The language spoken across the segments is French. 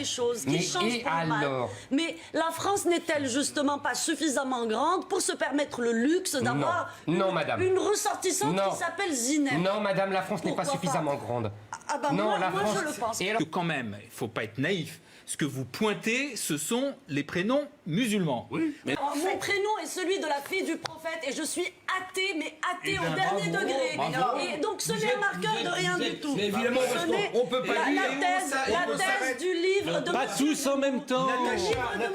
Choses qui Mais changent et pour le mal. alors? Mais la France n'est-elle justement pas suffisamment grande pour se permettre le luxe d'avoir Non, madame. une ressortissante Non. qui s'appelle Zineb? Non, madame, la France n'est pas Pourquoi suffisamment pas? grande. Ah bah non, moi, la moi France... je le pense. Et alors... Quand même, il ne faut pas être naïf. Ce que vous pointez, ce sont les prénoms musulmans. Oui. Mais... Alors, mon prénom est celui de la fille du prophète et je suis athée, mais athée au dernier degré. Et donc ce n'est un marqueur de rien du tout. Mais évidemment, Ce n'est on peut pas la thèse du livre de Pas tous en même temps.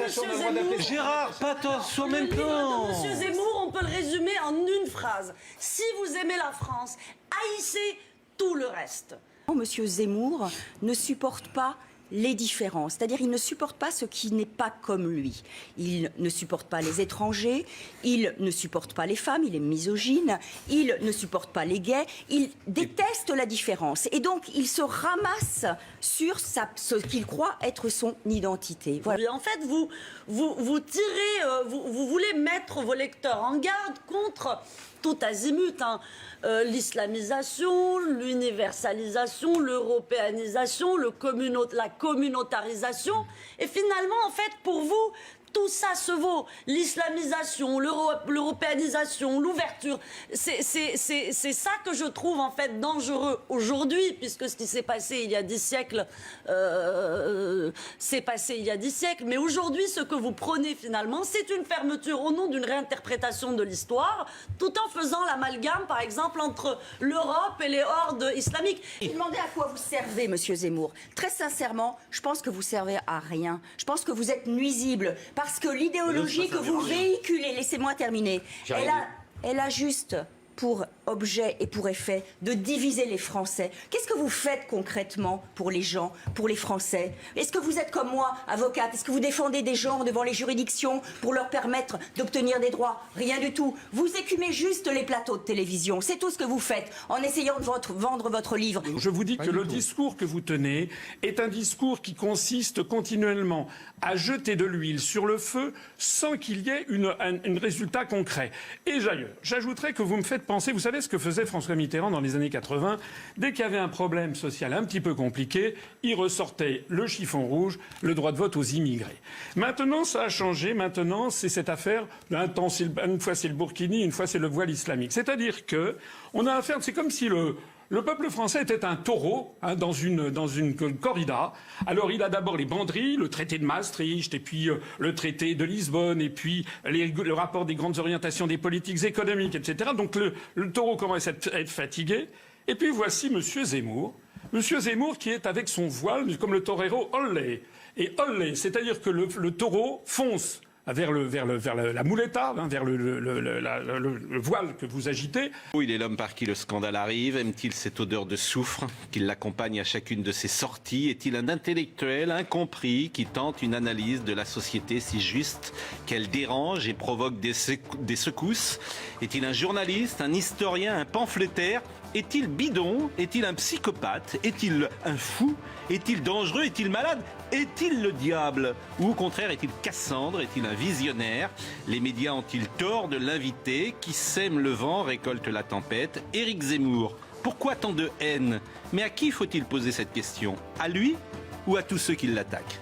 Monsieur Zemmour. Gérard, pas tous en même Le livre temps. de Monsieur Zemmour, on peut le résumer en une phrase. Si vous aimez la France, haïssez tout le reste. Monsieur Zemmour ne supporte pas les différences, c'est-à-dire il ne supporte pas ce qui n'est pas comme lui. Il ne supporte pas les étrangers, il ne supporte pas les femmes, il est misogyne, il ne supporte pas les gays, il déteste la différence. Et donc il se ramasse sur ce qu'il croit être son identité. Voilà. En fait, vous tirez, vous voulez mettre vos lecteurs en garde contre tout azimut, hein. L'islamisation, l'universalisation, l'européanisation, la communautarisation. Et finalement, en fait, pour vous, tout ça se vaut. L'islamisation, l'européanisation, l'ouverture. C'est ça que je trouve en fait dangereux aujourd'hui, puisque ce qui s'est passé il y a 10 siècles, s'est passé il y a 10 siècles. Mais aujourd'hui, ce que vous prenez finalement, c'est une fermeture au nom d'une réinterprétation de l'histoire, tout en faisant l'amalgame, par exemple, entre l'Europe et les hordes islamiques. Je me demandais à quoi vous servez, monsieur Zemmour. Très sincèrement, je pense que vous servez à rien. Je pense que vous êtes nuisible. Parce que l'idéologie que vous véhiculez, laissez-moi terminer, elle a juste pour objet et pour effet de diviser les Français. Qu'est-ce que vous faites concrètement pour les gens, pour les Français? Est-ce que vous êtes comme moi, avocate? Est-ce que vous défendez des gens devant les juridictions pour leur permettre d'obtenir des droits? Rien du tout. Vous écumez juste les plateaux de télévision. C'est tout ce que vous faites en essayant de vendre votre livre. Je vous dis que le discours que vous tenez est un discours qui consiste continuellement à jeter de l'huile sur le feu sans qu'il y ait un résultat concret. Et j'ajouterais que vous me faites penser, vous savez ce que faisait François Mitterrand dans les années 80? Dès qu'il y avait un problème social un petit peu compliqué, il ressortait le chiffon rouge, le droit de vote aux immigrés. Maintenant, ça a changé. Maintenant, c'est cette affaire, une fois c'est le burkini, une fois c'est le voile islamique. C'est-à-dire que on a affaire, c'est comme si le peuple français était un taureau dans une corrida. Alors il a d'abord les banderilles, le traité de Maastricht, et puis le traité de Lisbonne, et puis le rapport des grandes orientations des politiques économiques, etc. Donc le taureau commence à être fatigué. Et puis voici Monsieur Zemmour. Monsieur Zemmour qui est avec son voile, comme le torero, olé. Et olé, c'est-à-dire que le taureau fonce vers la muleta, vers le voile que vous agitez. Il est l'homme par qui le scandale arrive. Aime-t-il cette odeur de soufre qui l'accompagne à chacune de ses sorties? Est-il un intellectuel incompris qui tente une analyse de la société si juste qu'elle dérange et provoque des secousses? Est-il un journaliste, un historien, un pamphlétaire? Est-il bidon? Est-il un psychopathe? Est-il un fou? Est-il dangereux? Est-il malade? Est-il le diable? Ou au contraire, est-il Cassandre? Est-il un visionnaire? Les médias ont-ils tort de l'inviter? Qui sème le vent récolte la tempête. Éric Zemmour. Pourquoi tant de haine? Mais à qui faut-il poser cette question? À lui ou à tous ceux qui l'attaquent?